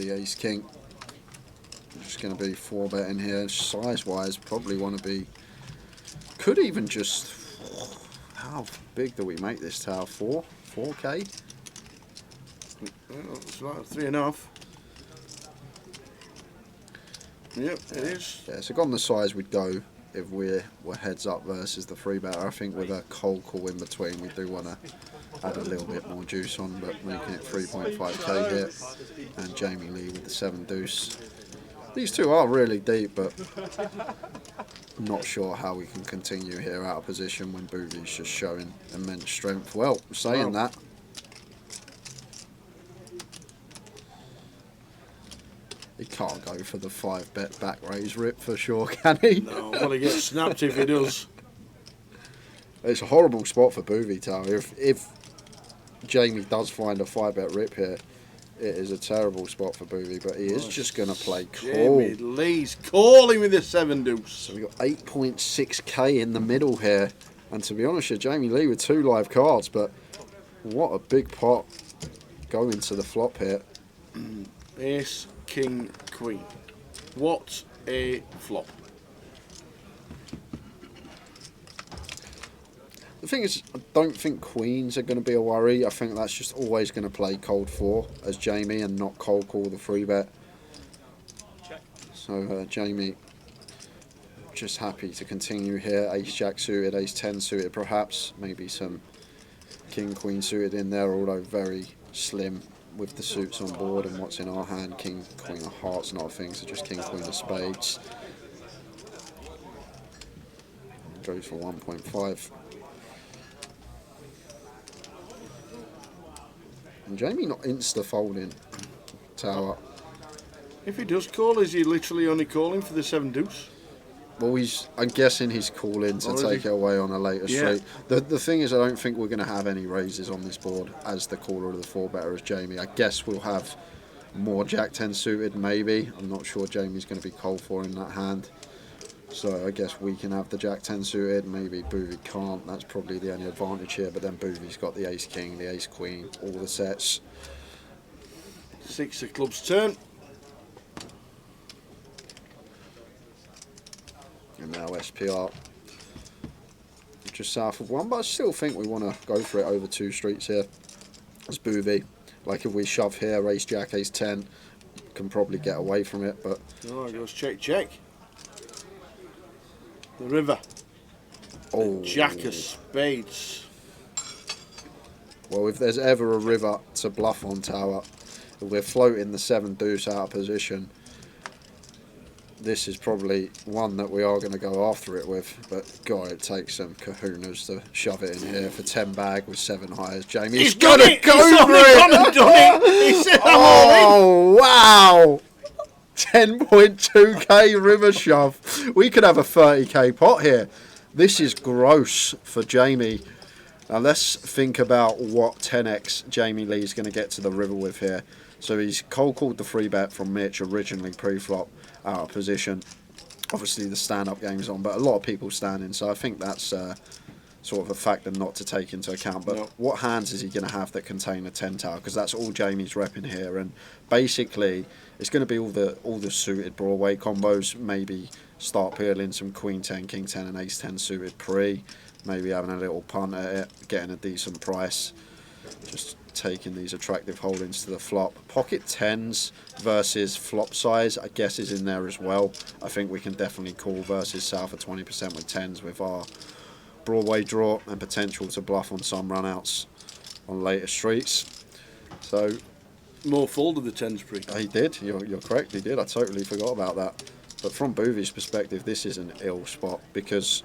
the ace king. Just going to be 4-betting here. Size wise, probably want to be. Could even just. How big do we make this tower? 4K? It's about 3.5. Yep, it is. Yeah, so gone the size we'd go if we were heads up versus the 3-better. I think with a cold call in between, we do want to add a little bit more juice on, but making it 3.5k here. And Jamie Lee with the 7 deuce. These two are really deep, but I'm not sure how we can continue here out of position when Boovy's just showing immense strength. Well, saying that, he can't go for the 5-bet back raise rip for sure, can he? No, well, he gets snapped if he does. It's a horrible spot for Boovy Tower. If Jamie does find a 5-bet rip here, it is a terrible spot for Boovy, but he is just going to play call. Jamie Lee's calling with the 7 deuce. So we've got 8.6k in the middle here. And to be honest with Jamie Lee with 2 live cards, but what a big pot going to the flop here. Ace, king, queen. What a flop. The thing is, I don't think queens are going to be a worry. I think that's just always going to play cold 4 as Jamie and not cold call the 3-bet. So Jamie just happy to continue here. Ace jack suited, ace 10 suited perhaps. Maybe some king queen suited in there, although very slim with the suits on board and what's in our hand. King queen of hearts, not a thing, so just king queen of spades. Goes for 1.5. And Jamie not insta-folding tower. If he does call, is he literally only calling for the 7 deuce? Well, I'm guessing he's calling to take it away on a later street. The thing is, I don't think we're going to have any raises on this board as the caller of the 4-better as Jamie. I guess we'll have more jack 10 suited, maybe. I'm not sure Jamie's going to be cold for in that hand. So I guess we can have the jack 10 suited, maybe Boovy can't. That's probably the only advantage here, but then Boovy's got the ace king, the ace queen, all the sets. 6 of clubs turn. And now SPR just south of 1, but I still think we want to go for it over 2 streets here. It's Boovy. Like if we shove here, ace jack, ace 10, can probably get away from it, but... Oh, it goes check, check. The river. Oh. The jack of spades. Well, if there's ever a river to bluff on tower, if we're floating the 7 deuce out of position, this is probably one that we are going to go after it with. But God, it takes some kahunas to shove it in here for 10 bag with 7 highs. Jamie's got to go for it. He said, oh wow! 10.2k river shove. We could have a 30k pot here. This is gross for Jamie. Now let's think about what 10x Jamie Lee's going to get to the river with here. So he's cold called the 3-bet from Mitch originally pre-flop out of position. Obviously the stand-up game's on, but a lot of people standing, so I think that's sort of a factor not to take into account. But what hands is he going to have that contain a 10 tower? Because that's all Jamie's repping here, and basically it's going to be all the suited Broadway combos. Maybe start peeling some queen 10, king 10 and ace 10 suited pre. Maybe having a little punt at it, getting a decent price. Just taking these attractive holdings to the flop. Pocket 10s versus flop size, I guess, is in there as well. I think we can definitely call versus south of 20% with 10s with our Broadway draw and potential to bluff on some runouts on later streets. So More folded the 10s pre. he did, you're correct, he did. I totally forgot about that. But from Boovy's perspective, this is an ill spot because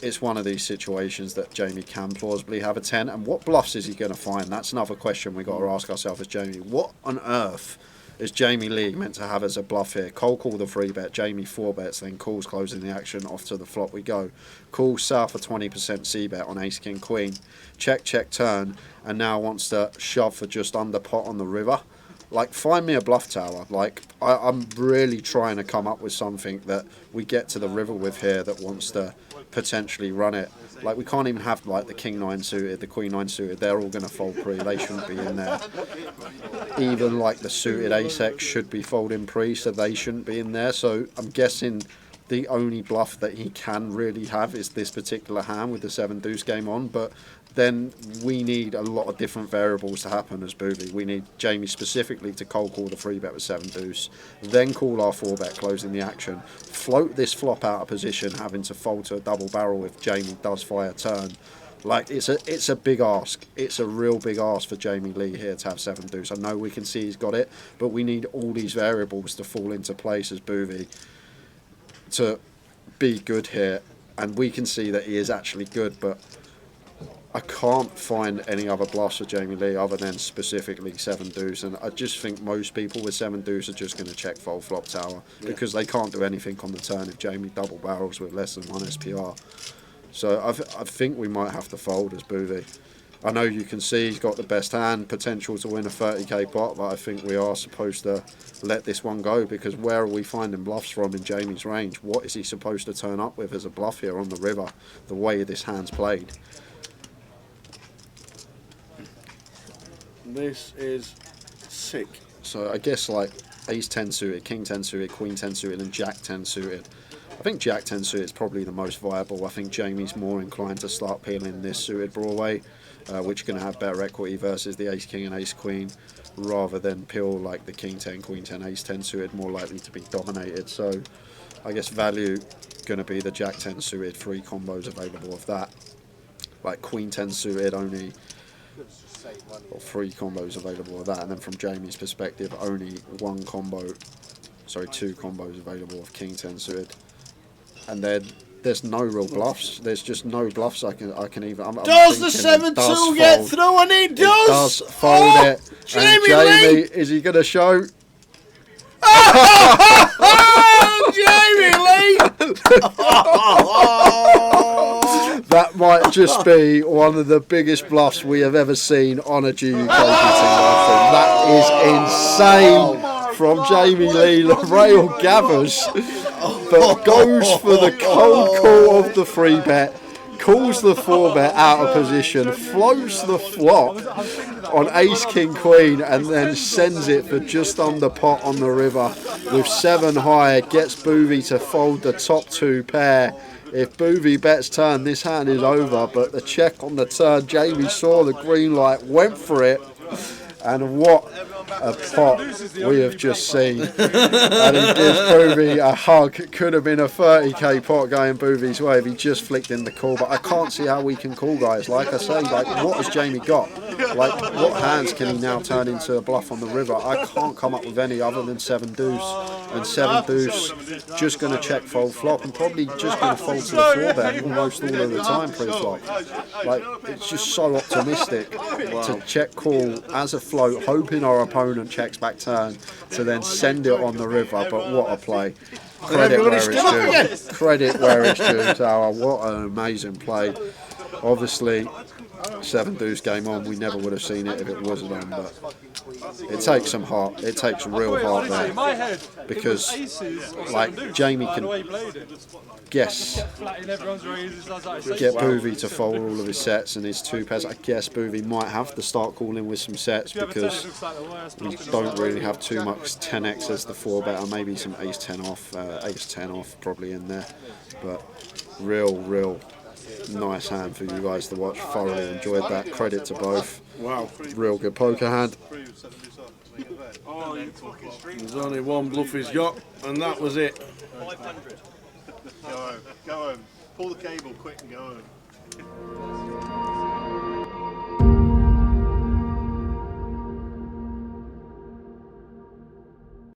it's one of these situations that Jamie can plausibly have a 10. And what bluffs is he going to find? That's another question we've got to ask ourselves as Jamie. What on earth is Jamie Lee meant to have as a bluff here? Cold call the 3-bet, Jamie 4-bets, then calls closing the action, off to the flop we go. Calls south of 20% C-bet on ace king queen. Check, check, turn, and now wants to shove for just under pot on the river. Like, find me a bluff tower. Like, I'm really trying to come up with something that we get to the river with here that wants to potentially run it. Like, we can't even have like the king 9 suited, the queen 9 suited. They're all going to fold pre. They shouldn't be in there. Even like the suited ace-x should be folding pre, so they shouldn't be in there. So I'm guessing the only bluff that he can really have is this particular hand with the 7 deuce game on. But then we need a lot of different variables to happen as booby. We need Jamie specifically to cold call the 3-bet with 7 deuce, then call our 4-bet closing the action, float this flop out of position, having to fold to a double barrel if Jamie does fire turn. Like, it's a big ask. It's a real big ask for Jamie Lee here to have 7 deuce. I know we can see he's got it, but we need all these variables to fall into place as booby to be good here. And we can see that he is actually good, but I can't find any other bluffs for Jamie Lee other than specifically 7 deuce, and I just think most people with 7 deuce are just going to check fold flop tower because they can't do anything on the turn if Jamie double barrels with less than 1 SPR. So I think we might have to fold as booby. I know you can see he's got the best hand, potential to win a 30k pot, but I think we are supposed to let this one go, because where are we finding bluffs from in Jamie's range? What is he supposed to turn up with as a bluff here on the river, the way this hand's played? This is sick. So I guess like ace 10 suited, king 10 suited, queen 10 suited and jack 10 suited. I think jack 10 suited is probably the most viable. I think Jamie's more inclined to start peeling this suited Broadway, which are going to have better equity versus the ace king and ace queen, rather than peel like the king 10, queen 10, ace 10 suited, more likely to be dominated. So I guess value going to be the jack 10 suited, 3 combos available of that. Like queen 10 suited only, or 3 combos available of that, and then from Jamie's perspective only 2 combos available of king 10 suited. And then there's no real bluffs. There's just no bluffs I can even. Does the 7-2 get through? And it does. It does fold it. Jamie and Jamie, Lee. is he going to show? Jamie Lee! That might just be one of the biggest bluffs we have ever seen on a GUKPT. That is insane from Jamie Lee. The rail gathers, but goes for the cold call of the 3-bet, calls the 4-bet out of position, floats the flop on ace king queen, and then sends it for just under pot on the river with 7 high. Gets booby to fold the top 2 pair. If booby bets turn, this hand is over, but the check on the turn, Jamie saw the green light, went for it, and what a pot we have just seen. And he gives booby a hug. Could have been a 30k pot going booby's way if he just flicked in the call, but I can't see how we can call, guys. Like I say, like, what has Jamie got? Like, what hands can he now turn into a bluff on the river? I can't come up with any other than 7 deuce, and 7 deuce just going to check fold flop and probably just going to fold to the 4-bet almost all of the time pre-flop. Like, it's just so optimistic to check call as a float, hoping our opponent checks back turn to then send it on the river. But what a play. Credit where it's due. Credit where it's due, Tower. What an amazing play. Obviously, 7 deuce game on, we never would have seen it if it wasn't on, but it takes some heart. It takes real heart there, because like Jamie can guess, get Boovy to fold all of his sets and his 2 pairs. I guess Boovy might have to start calling with some sets, because we don't really have too much 10x as the 4-bet, or maybe some ace 10 off, ace 10 off probably in there. But real nice hand for you guys to watch. Thoroughly enjoyed that. Credit to both. Wow. Real good poker hand. There's only one bluff he's got, and that was it. 500. Go home. Pull the cable quick and go home.